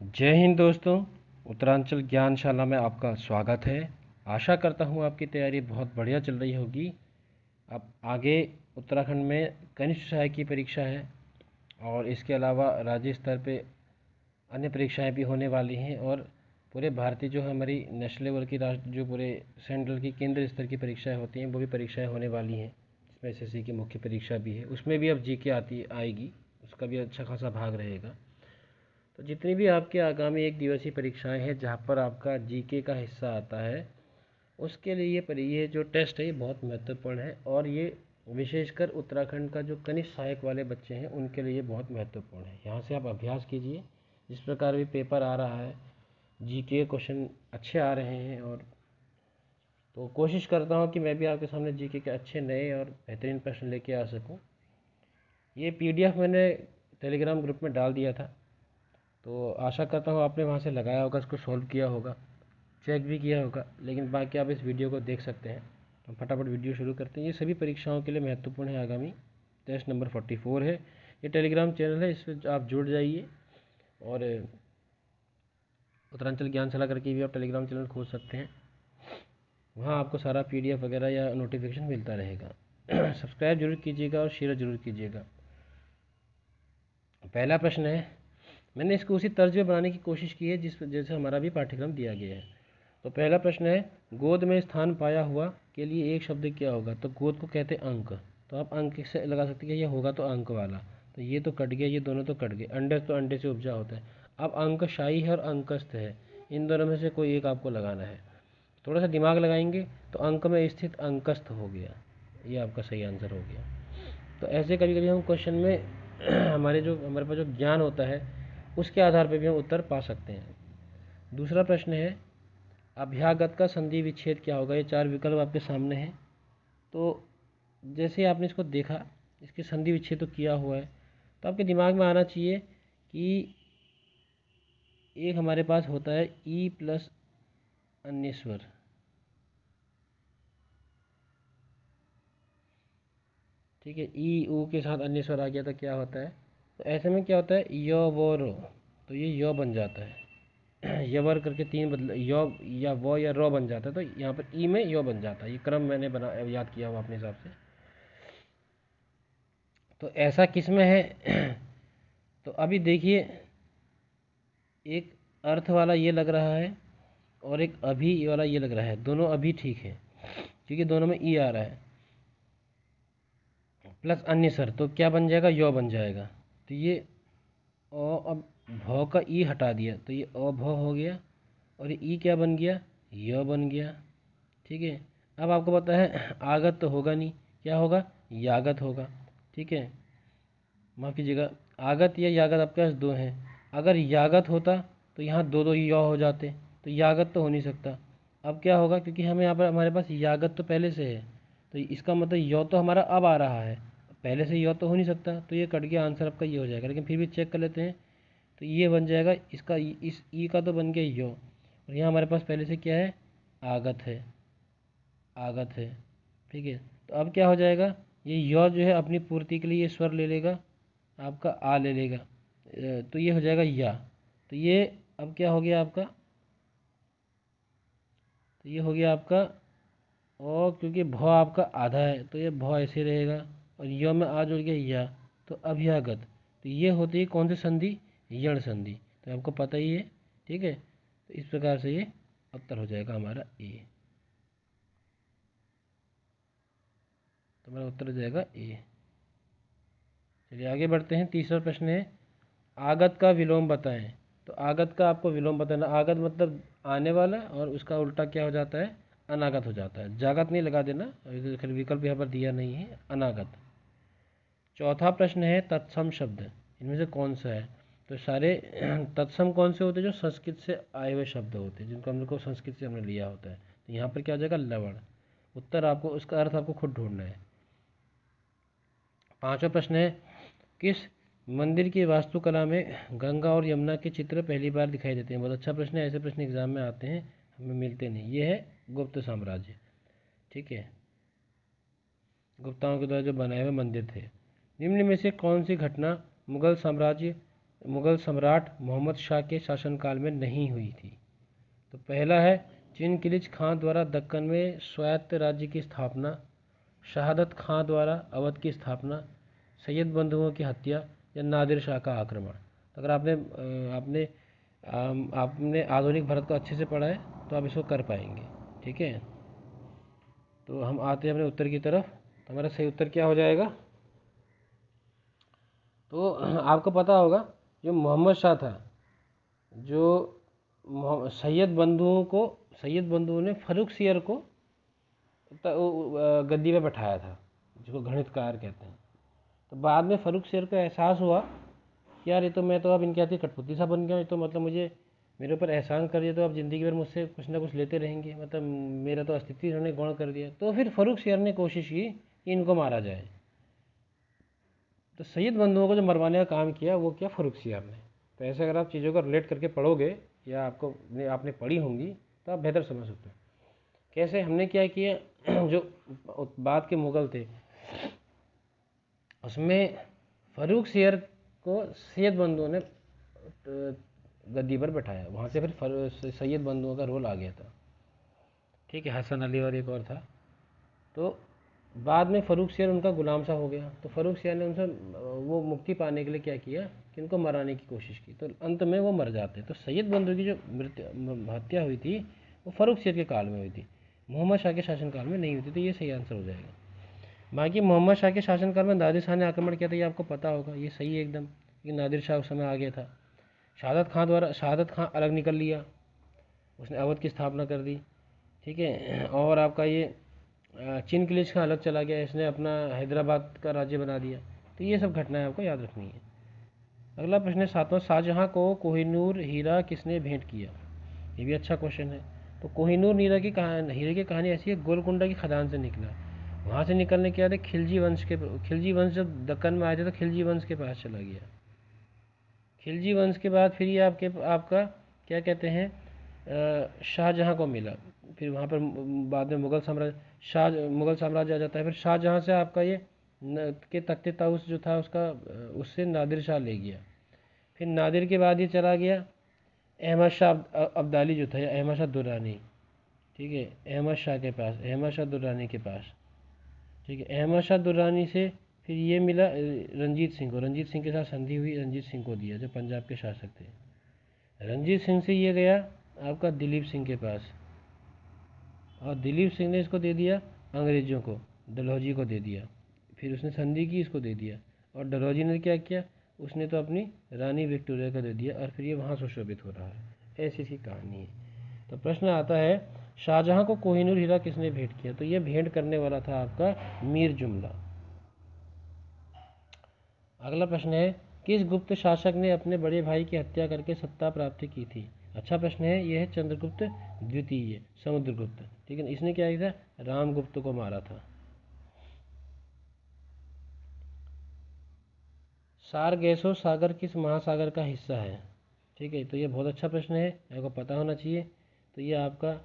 जय हिंद दोस्तों। उत्तरांचल ज्ञानशाला में आपका स्वागत है। आशा करता हूँ आपकी तैयारी बहुत बढ़िया चल रही होगी। अब आगे उत्तराखंड में कनिष्ठ सहायक की परीक्षा है और इसके अलावा राज्य स्तर पे अन्य परीक्षाएं भी होने वाली हैं और पूरे भारतीय जो है हमारी नेशनल लेवल की राष्ट्र जो पूरे सेंट्रल की केंद्र स्तर की परीक्षाएं होती हैं वो भी परीक्षाएं होने वाली हैं, जिसमें एसएससी की मुख्य परीक्षा भी है। उसमें भी अब जीके आएगी, उसका भी अच्छा खासा भाग रहेगा। तो जितनी भी आपकी आगामी एक दिवसीय परीक्षाएं हैं जहाँ पर आपका जीके का हिस्सा आता है, उसके लिए ये जो टेस्ट है ये बहुत महत्वपूर्ण है और ये विशेषकर उत्तराखंड का जो कनिष्ठ सहायक वाले बच्चे हैं उनके लिए बहुत महत्वपूर्ण है। यहाँ से आप अभ्यास कीजिए। जिस प्रकार भी पेपर आ रहा है, जीके क्वेश्चन अच्छे आ रहे हैं और तो कोशिश करता हूँ कि मैं भी आपके सामने जीके के अच्छे नए और बेहतरीन प्रश्न लेके आ सकूँ। ये पीडीएफ मैंने टेलीग्राम ग्रुप में डाल दिया था, तो आशा करता हूँ आपने वहाँ से लगाया होगा, इसको सॉल्व किया होगा, चेक भी किया होगा। लेकिन बाकी आप इस वीडियो को देख सकते हैं। हम फटाफट वीडियो शुरू करते हैं। ये सभी परीक्षाओं के लिए महत्वपूर्ण है। आगामी टेस्ट नंबर 44 है। ये टेलीग्राम चैनल है, इसमें आप जुड़ जाइए और उत्तरांचल ज्ञानशाला करके भी आप टेलीग्राम चैनल खोल सकते हैं। वहाँ आपको सारा पीडीएफ वगैरह या नोटिफिकेशन मिलता रहेगा। सब्सक्राइब जरूर कीजिएगा और शेयर जरूर कीजिएगा। पहला प्रश्न है, मैंने इसको उसी तर्ज में बनाने की कोशिश की है जिस जैसे हमारा भी पाठ्यक्रम दिया गया है। तो पहला प्रश्न है, गोद में स्थान पाया हुआ के लिए एक शब्द क्या होगा? तो गोद को कहते हैं अंक, तो आप अंक से लगा सकते हैं कि ये होगा तो अंक वाला। तो ये तो कट गया, ये दोनों तो कट गए। अंडे तो अंडे से उपजा होता है। अब अंकशाही है और अंकस्थ है, इन दोनों में से कोई एक आपको लगाना है। थोड़ा सा दिमाग लगाएंगे तो अंक में स्थित अंकस्थ हो गया, ये आपका सही आंसर हो गया। तो ऐसे कभी कभी हम क्वेश्चन में हमारे पास जो ज्ञान होता है उसके आधार पर भी हम उत्तर पा सकते हैं। दूसरा प्रश्न है, अभ्यागत का संधि विच्छेद क्या होगा? ये चार विकल्प आपके सामने हैं। तो जैसे ही आपने इसको देखा, इसके संधि विच्छेद तो किया हुआ है, तो आपके दिमाग में आना चाहिए कि एक हमारे पास होता है ई प्लस अन्य स्वर, ठीक है। ई ऊ के साथ अन्य स्वर आ गया तो क्या होता है? तो ऐसे में क्या होता है, य वो रो, तो ये य बन जाता है। यवर करके तीन बदल य या वो या रो बन जाता है, तो यहाँ पर ई में यो बन जाता है। ये क्रम मैंने बना याद किया हुआ अपने हिसाब से। तो ऐसा किस में है? तो अभी देखिए, एक अर्थ वाला ये लग रहा है और एक अभी वाला ये लग रहा है। दोनों अभी ठीक है क्योंकि दोनों में ई आ रहा है प्लस अन्य सर, तो क्या बन जाएगा? यो बन जाएगा। तो ये अब भ का ई हटा दिया तो ये अभ हो गया और ये ई क्या बन गया? य बन गया, ठीक है। अब आपको पता है आगत तो होगा नहीं, क्या होगा? यागत होगा, ठीक है। माफ़ कीजिएगा, आगत या यागत आपके पास दो हैं। अगर यागत होता तो यहाँ दो दो य हो जाते, तो यागत तो हो नहीं सकता। अब क्या होगा, क्योंकि हमें यहाँ पर हमारे पास यागत तो पहले से है, तो इसका मतलब य तो हमारा अब आ रहा है, पहले से य तो हो नहीं सकता, तो ये कट गया। आंसर आपका ये हो जाएगा। लेकिन फिर भी चेक कर लेते हैं, तो ये बन जाएगा इसका, इस ई का तो बन गया य, और यहाँ हमारे पास पहले से क्या है? आगत है, आगत है, ठीक है। तो अब क्या हो जाएगा, ये य जो है अपनी पूर्ति के लिए ये स्वर ले लेगा, आपका आ ले लेगा, तो ये हो जाएगा या। तो ये अब क्या हो गया आपका? तो ये हो गया आपका और क्योंकि भ आपका आधा है तो ये भ ऐसे रहेगा और य में आ जुड़ गया या, तो अभ्यागत। तो ये होती है कौन सी संधि? यण संधि। तो आपको पता ही है, ठीक है। तो इस प्रकार से ये उत्तर हो जाएगा हमारा ए। तो हमारा उत्तर हो जाएगा ए। चलिए आगे बढ़ते हैं। तीसरा प्रश्न है, आगत का विलोम बताएं। तो आगत का आपको विलोम बताना। आगत मतलब आने वाला और उसका उल्टा क्या हो जाता है? अनागत हो जाता है। जागत नहीं लगा देना, विकल्प यहाँ पर दिया नहीं है, अनागत। चौथा प्रश्न है, तत्सम शब्द इनमें से कौन सा है? तो सारे तत्सम कौन से होते हैं? जो संस्कृत से आए हुए शब्द होते हैं, जिनको हम लोग को संस्कृत से हमने लिया होता है। तो यहाँ पर क्या हो जाएगा? लवण। उत्तर आपको, उसका अर्थ आपको खुद ढूंढना है। पांचवा प्रश्न है, किस मंदिर की वास्तुकला में गंगा और यमुना के चित्र पहली बार दिखाई देते हैं? बहुत अच्छा प्रश्न है, ऐसे प्रश्न एग्जाम में आते हैं, हमें मिलते नहीं। ये है गुप्त साम्राज्य, ठीक है। गुप्ताओं के द्वारा जो बनाए हुए मंदिर थे। निम्न में से कौन सी घटना मुगल साम्राज्य मुग़ल सम्राट मोहम्मद शाह के शासनकाल में नहीं हुई थी? तो पहला है चिनकिलिच खां द्वारा दक्कन में स्वायत्त राज्य की स्थापना, शहादत खां द्वारा अवध की स्थापना, सैयद बंधुओं की हत्या या नादिर शाह का आक्रमण। तो अगर आपने आधुनिक भारत को अच्छे से पढ़ा है तो आप इसको कर पाएंगे। ठीक है, तो हम आते हैं अपने उत्तर की तरफ। तो हमारा सही उत्तर क्या हो जाएगा? तो आपको पता होगा जो मोहम्मद शाह था, जो सैयद बंधुओं ने फर्रुख सियर को गद्दी पे बैठाया था, जिसको गणितकार कहते हैं। तो बाद में फर्रुख सियर को एहसास हुआ कि यार ये तो मैं तो अब इनके हाथी कठपुतली सा बन गया, ये तो मतलब मुझे मेरे ऊपर एहसान कर दिया तो अब ज़िंदगी भर मुझसे कुछ ना कुछ लेते रहेंगे, मतलब मेरा तो अस्तित्व इन्होंने गौण कर दिया। तो फिर फर्रुख सियर ने कोशिश की कि इनको मारा जाए। तो सैयद बंधुओं को जो मरवाने का काम किया वो किया फर्रुख सियर ने। तो ऐसे अगर आप चीज़ों को रिलेट करके पढ़ोगे या आपने पढ़ी होंगी तो आप बेहतर समझ सकते हो। कैसे हमने क्या किया, जो बाद के मुग़ल थे उसमें फर्रुख सियर को सैयद बंधुओं ने गद्दी पर बैठाया, वहाँ से फिर सैयद बंधुओं का रोल आ गया था। ठीक है, हसन अली और एक और था। तो बाद में फर्रुख सियर उनका गुलाम सा हो गया। तो फर्रुख सियर ने उनसे वो मुक्ति पाने के लिए क्या किया कि उनको मराने की कोशिश की, तो अंत में वो मर जाते। तो सैयद बंधु की जो हत्या हुई थी वो फर्रुख सियर के काल में हुई थी, मोहम्मद शाह के शासनकाल में नहीं हुई थी। तो ये सही आंसर हो जाएगा। बाकी मोहम्मद शाह के शासनकाल में नादिर शाह ने आक्रमण किया था, ये आपको पता होगा, ये सही है एकदम, कि नादिर शाह उस समय आ गया था। शहादत खां अलग निकल लिया, उसने अवध की स्थापना कर दी। ठीक है, और आपका ये चिनकिलिच खां अलग चला गया, इसने अपना हैदराबाद का राज्य बना दिया। तो ये सब घटनाएं आपको याद रखनी है। अगला प्रश्न है 7वां, शाहजहां को कोहिनूर हीरा किसने भेंट किया? ये भी अच्छा क्वेश्चन है। तो कोहिनूर हीरे की कहानी ऐसी है, गोलकुंडा की खदान से निकला। वहाँ से निकलने के बाद खिलजी वंश जब दक्कन में आए थे तो खिलजी वंश के पास चला गया। खिलजी वंश के बाद फिर ये आपका क्या कहते हैं, शाहजहां को मिला। फिर वहाँ पर बाद में मुग़ल साम्राज्य आ जाता है। फिर शाहजहां से आपका ये के तख्ते ताउस जो था उसका उससे नादिर शाह ले गया। फिर नादिर के बाद ये चला गया अहमद शाह अब्दाली जो था, या अहमद शाह दुर्रानी। ठीक है, अहमद शाह दुर्रानी के पास। ठीक है, अहमद शाह दुर्रानी से फिर ये मिला रंजीत सिंह के साथ संधि हुई, रंजीत सिंह को दिया जो पंजाब के शासक थे। रंजीत सिंह से ये गया आपका दिलीप सिंह के पास, और दिलीप सिंह ने इसको दे दिया अंग्रेज़ों को, डलहौजी को दे दिया। फिर उसने संधि की, इसको दे दिया। और डलहौजी ने क्या किया, उसने तो अपनी रानी विक्टोरिया को दे दिया, और फिर ये वहाँ सुशोभित हो रहा है। ऐसी इसकी कहानी है। तो प्रश्न आता है शाहजहां को कोहिनूर हीरा किसने भेंट किया? तो ये भेंट करने वाला था आपका मीर जुमला। अगला प्रश्न है किस गुप्त शासक ने अपने बड़े भाई की हत्या करके सत्ता प्राप्ति की थी? अच्छा प्रश्न है, यह है चंद्रगुप्त द्वितीय, समुद्रगुप्त। ठीक है, इसने क्या किया था, रामगुप्त को मारा था। सारगेसो सागर किस महासागर का हिस्सा है? ठीक है, तो ये बहुत अच्छा प्रश्न है, आपको पता होना चाहिए। तो ये आपका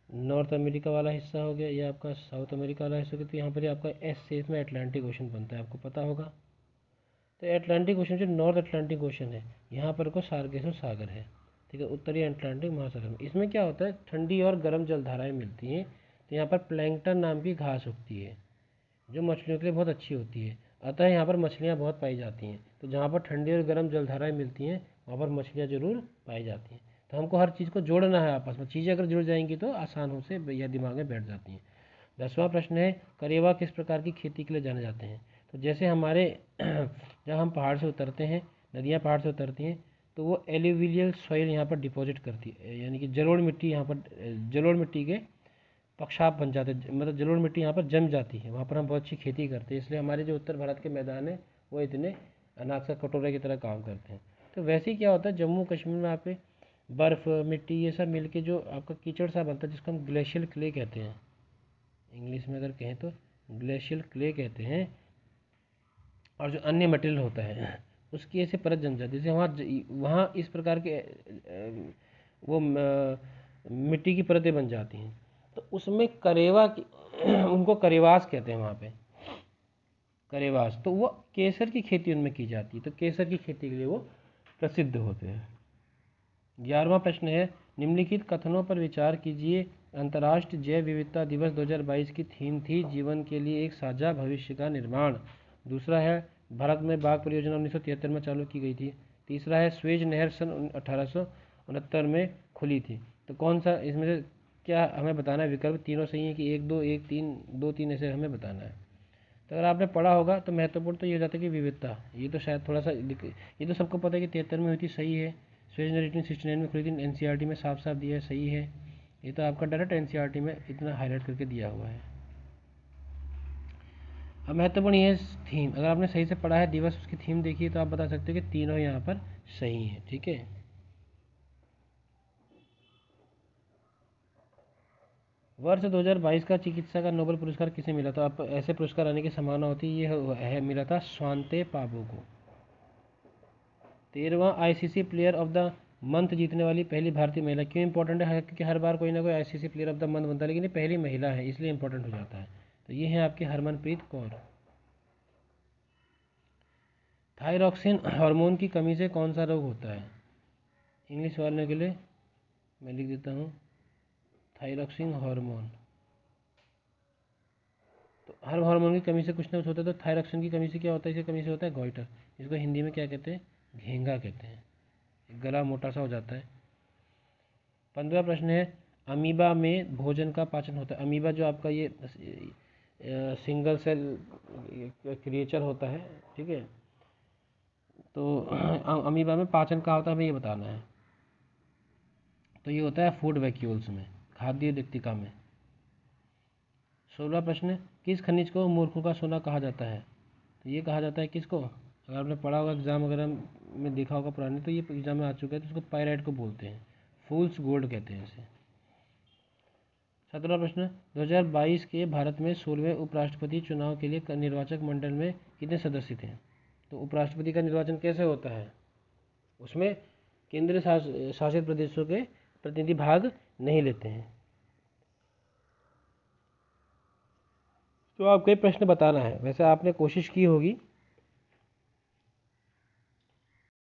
नॉर्थ अमेरिका वाला हिस्सा हो गया, ये आपका साउथ अमेरिका वाला हिस्सा हो गया। तो यहाँ पर आपका एस से इसमें अटलांटिक ओशन बनता है, आपको पता होगा। तो अटलांटिक ओशन जो नॉर्थ अटलांटिक ओशन है, यहाँ पर को सारगेसो सागर है। ठीक है, उत्तरी अटलांटिक महासागर में इसमें क्या होता है, ठंडी और गर्म जलधाराएं मिलती हैं। तो यहाँ पर प्लैंकटन नाम की घास उगती है जो मछलियों के लिए बहुत अच्छी होती है। अतः यहाँ पर मछलियाँ बहुत पाई जाती हैं। तो जहाँ पर ठंडी और गर्म जलधाराएं मिलती हैं वहाँ पर मछलियाँ ज़रूर पाई जाती हैं। तो हमको हर चीज़ को जोड़ना है आपस में, चीज़ें अगर जुड़ जाएंगी तो आसान हो से या दिमाग में बैठ जाती हैं। 10वां प्रश्न है करेवा किस प्रकार की खेती के लिए जाने जाते हैं? तो जैसे हमारे जब हम पहाड़ से उतरते हैं, नदियाँ पहाड़ से उतरती हैं, तो वो एल्यूवियल सॉइल यहाँ पर डिपॉजिट करती है, यानी कि जलोढ़ मिट्टी यहाँ पर जलोढ़ मिट्टी के पक्षाप बन जाते हैं, मतलब जलोढ़ मिट्टी यहाँ पर जम जाती है। वहाँ पर हम बहुत अच्छी खेती करते हैं, इसलिए हमारे जो उत्तर भारत के मैदान हैं वो इतने अनाज का कटोरे की तरह काम करते हैं। तो वैसे ही क्या होता है जम्मू कश्मीर में आप बर्फ़ मिट्टी ये सब मिलके जो आपका कीचड़ सा बनता है जिसको हम ग्लेशियल क्ले कहते हैं, इंग्लिश में अगर कहें तो ग्लेशियल क्ले कहते हैं। और जो अन्य मटेरियल होता है उसकी ऐसे परत जम जाती है, जैसे वहाँ इस प्रकार के वो मिट्टी की परतें बन जाती हैं। तो उसमें करेवा की उनको करेवास कहते हैं वहाँ पे, करेवास। तो वो केसर की खेती उनमें की जाती है। तो केसर की खेती के लिए वो प्रसिद्ध होते हैं। 11वां प्रश्न है, निम्नलिखित कथनों पर विचार कीजिए। अंतर्राष्ट्रीय जैव विविधता दिवस 2022 की थीम थी जीवन के लिए एक साझा भविष्य का निर्माण। दूसरा है, भारत में बाघ परियोजना 1973 में चालू की गई थी। तीसरा है, स्वेज नहर सन 1869 में खुली थी। तो कौन सा इसमें से क्या हमें बताना है? विकल्प तीनों सही है कि 1 2 1 3 2 3 ऐसे हमें बताना है। तो अगर आपने पढ़ा होगा तो महत्वपूर्ण तो ये हो जाता है कि विविधता, ये तो शायद थोड़ा सा ये तो सबको पता है कि 73 में हुई थी, सही है। स्वेज नहर 1869 में खुली थी, एनसीईआरटी में साफ साफ दिया है, सही है। ये तो आपका डायरेक्ट एनसीईआरटी में इतना हाईलाइट करके दिया हुआ है। अब महत्वपूर्ण ये थीम, अगर आपने सही से पढ़ा है दिवस, उसकी थीम देखिए तो आप बता सकते हो कि तीनों यहाँ पर सही हैं। ठीक है। वर्ष 2022 का चिकित्सा का नोबेल पुरस्कार किसे मिला? तो आप ऐसे पुरस्कार आने की संभावना होती है, ये है मिला था स्वांते पाबो को। 13वां ICC player of the month जीतने वाली पहली भारतीय महिला। क्यों इंपॉर्टेंट है? क्योंकि हर बार कोई ना कोई ICC player of the month बनता है, लेकिन ये पहली महिला है इसलिए इंपॉर्टेंट हो जाता है। तो ये है आपकी हरमनप्रीत कौर। थायरॉक्सिन हार्मोन की कमी से कौन सा रोग होता है? इंग्लिश वालों के लिए मैं लिख देता हूँ, थायरॉक्सिन हार्मोन। तो हर हार्मोन की कमी से कुछ ना कुछ होता है, तो थायरॉक्सिन की कमी से क्या होता है? इसकी कमी से होता है गॉइटर, इसको हिंदी में क्या कहते हैं? घेंगा कहते हैं, गला मोटा सा हो जाता है। 15वां प्रश्न है, अमीबा में भोजन का पाचन होता है। अमीबा जो आपका ये सिंगल सेल क्रिएचर होता है, ठीक है। तो अमीबा में पाचन कहाँ होता है, हमें ये बताना है। तो ये होता है फूड वैक्यूल्स में, खाद्य रिक्तिका में। 16वां प्रश्न, किस खनिज को मूर्खों का सोना कहा जाता है? तो ये कहा जाता है किसको? अगर आपने पढ़ा होगा एग्जाम वगैरह में देखा होगा पुराने, तो ये एग्जाम में आ चुका है, तो उसको पायराइट को बोलते हैं, फूल्स गोल्ड कहते हैं इसे। 17वां प्रश्न, 2022 के भारत में 16वें उपराष्ट्रपति चुनाव के लिए निर्वाचक मंडल में कितने सदस्य थे? तो उपराष्ट्रपति का निर्वाचन कैसे होता है? उसमें केंद्र शासित प्रदेशों के प्रतिनिधि भाग नहीं लेते हैं। तो आपको ये प्रश्न बताना है, वैसे आपने कोशिश की होगी